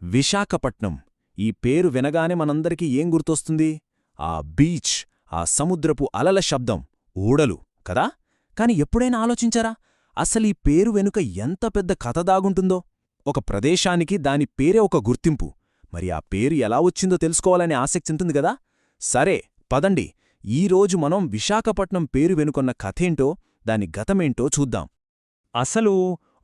విశాఖపట్నం. ఈ పేరు వినగానే మనందరికీ ఏం గుర్తొస్తుంది? ఆ బీచ్, ఆ సముద్రపు అలల శబ్దం, ఓడలు కదా? కాని ఎప్పుడైనా ఆలోచించారా అసలీ పేరు వెనుక ఎంత పెద్ద కథ దాగుంటుందో? ఒక ప్రదేశానికి దాని పేరే ఒక గుర్తింపు. మరి ఆ పేరు ఎలా వచ్చిందో తెలుసుకోవాలనే ఆసక్తి ఉంటుంది గదా? సరే, పదండి, ఈరోజు మనం విశాఖపట్నం పేరు వెనుకొన్న కథేంటో, దాని గతమేంటో చూద్దాం. అసలు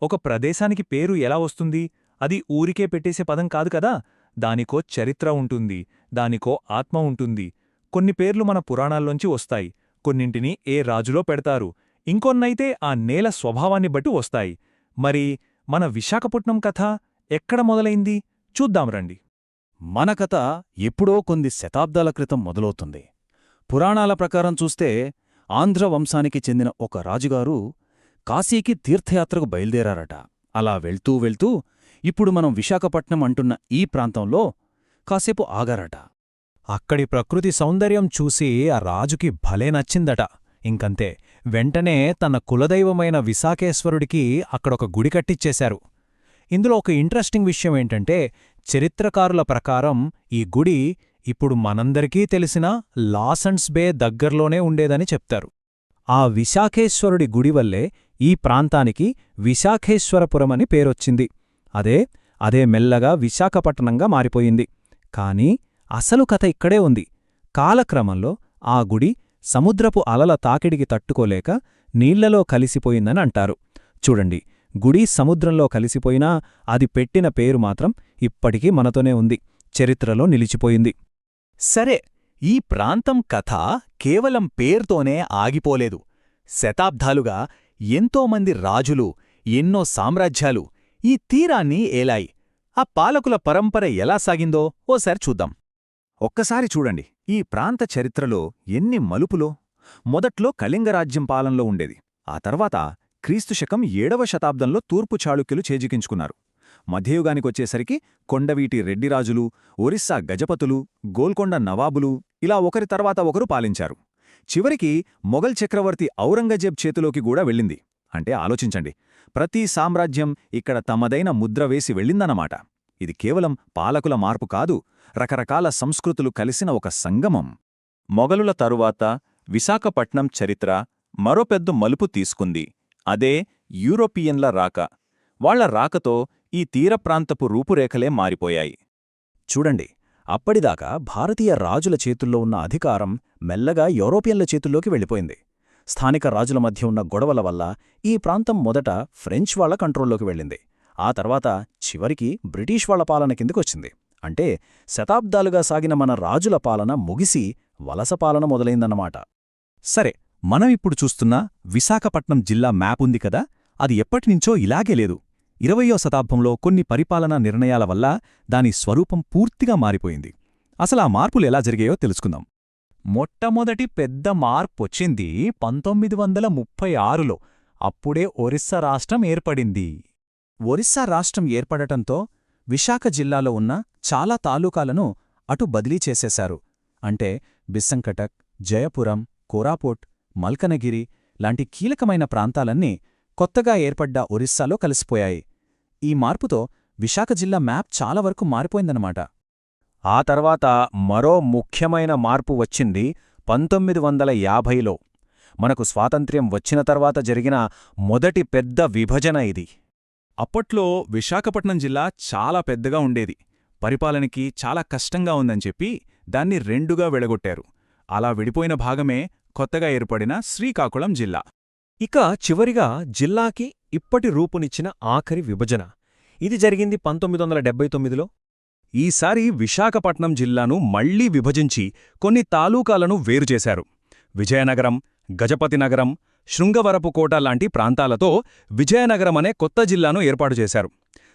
ఒక ప్రదేశానికి పేరు ఎలా వస్తుంది? అది ఊరికే పెట్టేసే పదం కాదు కదా. దానికో చరిత్ర ఉంటుంది, దానికో ఆత్మ ఉంటుంది. కొన్ని పేర్లు మన పురాణాల్లోంచి వస్తాయి, కొన్నింటిని ఏ రాజులో పెడతారు, ఇంకొన్నైతే ఆ నేల స్వభావాన్ని బట్టి వస్తాయి. మరి మన విశాఖపట్నం కథ ఎక్కడ మొదలైంది చూద్దాం రండి. మన కథ ఎప్పుడో కొన్ని శతాబ్దాల క్రితం మొదలవుతుంది. పురాణాల ప్రకారం చూస్తే ఆంధ్ర వంశానికి చెందిన ఒక రాజుగారు కాశీకి తీర్థయాత్రకు బయల్దేరారట. అలా వెళ్తూ వెళ్తూ ఇప్పుడు మనం విశాఖపట్నం అంటున్న ఈ ప్రాంతంలో కాసేపు ఆగారట. అక్కడి ప్రకృతి సౌందర్యం చూసి ఆ రాజుకి భలే నచ్చిందట. ఇంకంతే, వెంటనే తన కులదైవమైన విశాఖేశ్వరుడికి అక్కడొక గుడి కట్టిచ్చేశారు. ఇందులో ఒక ఇంట్రెస్టింగ్ విషయమేంటంటే, చరిత్రకారుల ప్రకారం ఈ గుడి ఇప్పుడు మనందరికీ తెలిసిన లాసన్స్ బే దగ్గర్లోనే ఉండేదని చెప్తారు. ఆ విశాఖేశ్వరుడి గుడివల్లే ఈ ప్రాంతానికి విశాఖేశ్వరపురమని పేరొచ్చింది. అదే మెల్లగా విశాఖపట్నంగా మారిపోయింది. కాని అసలు కథ ఇక్కడే ఉంది. కాలక్రమంలో ఆ గుడి సముద్రపు అలల తాకిడికి తట్టుకోలేక నీళ్లలో కలిసిపోయిందని అంటారు. చూడండి, గుడి సముద్రంలో కలిసిపోయినా అది పెట్టిన పేరు మాత్రం ఇప్పటికీ మనతోనే ఉంది, చరిత్రలో నిలిచిపోయింది. సరే, ఈ ప్రాంతం కథ కేవలం పేరుతోనే ఆగిపోలేదు. శతాబ్దాలుగా ఎంతోమంది రాజులు, ఎన్నో సామ్రాజ్యాలు ఈ తీరాన్ని ఏలాయి. ఆ పాలకుల పరంపర ఎలా సాగిందో ఓసారి చూద్దాం. ఒక్కసారి చూడండి, ఈ ప్రాంత చరిత్రలో ఎన్ని మలుపులో. మొదట్లో కళింగరాజ్యం పాలనలో ఉండేది. ఆ తర్వాత క్రీస్తుశకం 7వ శతాబ్దంలో తూర్పు చాళుక్యులు చేజికించుకున్నారు. మధ్యయుగానికొచ్చేసరికి కొండవీటి రెడ్డిరాజులు, ఒరిస్సా గజపతులు, గోల్కొండ నవాబులు ఇలా ఒకరి తర్వాత ఒకరు పాలించారు. చివరికి మొఘల్ చక్రవర్తి ఔరంగజేబ్ చేతిలోకి కూడా వెళ్ళింది. అంటే ఆలోచించండి, ప్రతి సామ్రాజ్యం ఇక్కడ తమదైన ముద్ర వేసి వెళ్ళిందన్నమాట. ఇది కేవలం పాలకుల మార్పు కాదు, రకరకాల సంస్కృతులు కలిసిన ఒక సంగమం. మొఘలుల తరువాత విశాఖపట్నం చరిత్ర మరో పెద్ద మలుపు తీసుకుంది. అదే యూరోపియన్ల రాక. వాళ్ల రాకతో ఈ తీరప్రాంతపు రూపురేఖలే మారిపోయాయి. చూడండి, అప్పటిదాకా భారతీయ రాజుల చేతుల్లో ఉన్న అధికారం మెల్లగా యూరోపియన్ల చేతుల్లోకి వెళ్ళిపోయింది. స్థానిక రాజుల మధ్య ఉన్న గొడవల వల్ల ఈ ప్రాంతం మొదట ఫ్రెంచ్ వాళ్ల కంట్రోల్లోకి వెళ్ళింది. ఆ తర్వాత చివరికి బ్రిటిష్ వాళ్ల పాలన కిందకొచ్చింది. అంటే శతాబ్దాలుగా సాగిన మన రాజుల పాలన ముగిసి వలస పాలన మొదలైందన్నమాట. సరే, మనం ఇప్పుడు చూస్తున్న విశాఖపట్నం జిల్లా మ్యాప్ ఉంది కదా, అది ఎప్పటినుంచో ఇలాగే లేదు. 20వ శతాబ్దంలో కొన్ని పరిపాలనా నిర్ణయాల వల్ల దాని స్వరూపం పూర్తిగా మారిపోయింది. అసలా మార్పులు ఎలా జరిగాయో తెలుసుకుందాం. మొట్టమొదటి పెద్ద మార్పొచ్చింది 1936లో. అప్పుడే ఒరిస్సా రాష్ట్రం ఏర్పడింది. ఒరిస్సా రాష్ట్రం ఏర్పడటంతో విశాఖ జిల్లాలో ఉన్న చాలా తాలూకాలను అటు బదిలీ చేసేశారు. అంటే బిస్సంకటక్, జయపురం, కోరాపుట్, మల్కనగిరి లాంటి కీలకమైన ప్రాంతాలన్నీ కొత్తగా ఏర్పడ్డ ఒరిస్సాలో కలిసిపోయాయి. ఈ మార్పుతో విశాఖ జిల్లా మ్యాప్ చాలా వరకు మారిపోయిందన్నమాట. ఆ తర్వాత మరో ముఖ్యమైన మార్పు వచ్చింది 1950లో. మనకు స్వాతంత్ర్యం వచ్చిన తర్వాత జరిగిన మొదటి పెద్ద విభజన ఇది. అప్పట్లో విశాఖపట్నం జిల్లా చాలా పెద్దగా ఉండేది. పరిపాలనకి చాలా కష్టంగా ఉందని చెప్పి దాన్ని రెండుగా విడగొట్టారు. అలా విడిపోయిన భాగమే కొత్తగా ఏర్పడిన శ్రీకాకుళం జిల్లా. ఇక చివరిగా జిల్లాకి ఇప్పటి రూపునిచ్చిన ఆఖరి విభజన. ఇది జరిగింది 1979లో. ఈసారి విశాఖపట్నం జిల్లాను మళ్లీ విభజించి కొన్ని తాలూకాలను వేరుచేశారు. విజయనగరం, గజపతినగరం, శృంగవరపుకోట లాంటి ప్రాంతాలతో విజయనగరమనే కొత్త జిల్లాను ఏర్పాటు చేశారు.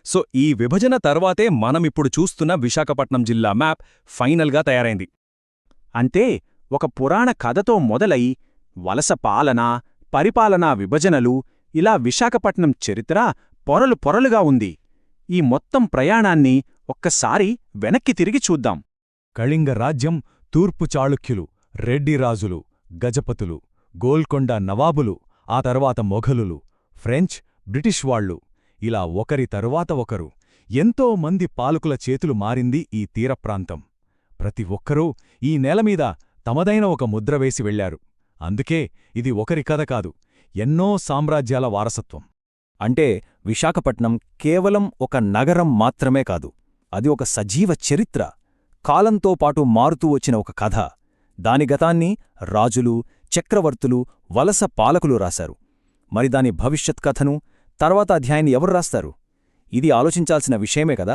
సో ఈ విభజన తర్వాతే మనమిప్పుడు చూస్తున్న విశాఖపట్నం జిల్లా మ్యాప్ ఫైనల్గా తయారైంది. అంటే ఒక పురాణ కథతో మొదలై వలస పాలన, పరిపాలనా విభజనలు, ఇలా విశాఖపట్నం చరిత్ర పొరలు పొరలుగా ఉంది. ఈ మొత్తం ప్రయాణాన్ని ఒక్కసారి వెనక్కి తిరిగి చూద్దాం. కళింగ రాజ్యం, తూర్పు చాళుక్యులు, రెడ్డిరాజులు, గజపతులు, గోల్కొండ నవాబులు, ఆ తర్వాత మొఘలులు, ఫ్రెంచ్, బ్రిటిష్ వాళ్లు, ఇలా ఒకరి తరువాత ఒకరు ఎంతో మంది పాలకుల చేతులు మారింది ఈ తీరప్రాంతం. ప్రతి ఒక్కరూ ఈ నేలమీద తమదైన ఒక ముద్ర వేసి వెళ్లారు. అందుకే ఇది ఒకరి కథ కాదు, ఎన్నో సామ్రాజ్యాల వారసత్వం. అంటే విశాఖపట్నం కేవలం ఒక నగరం మాత్రమే కాదు, అది ఒక సజీవ చరిత్ర, కాలంతో పాటు మారుతూ వచ్చిన ఒక కథ. దాని గతాన్ని రాజులు, చక్రవర్తులు, వలస పాలకులు రాశారు. మరి దాని భవిష్యత్ కథను, తర్వాత అధ్యాయాన్ని ఎవరు రాస్తారు? ఇది ఆలోచించాల్సిన విషయమే కదా.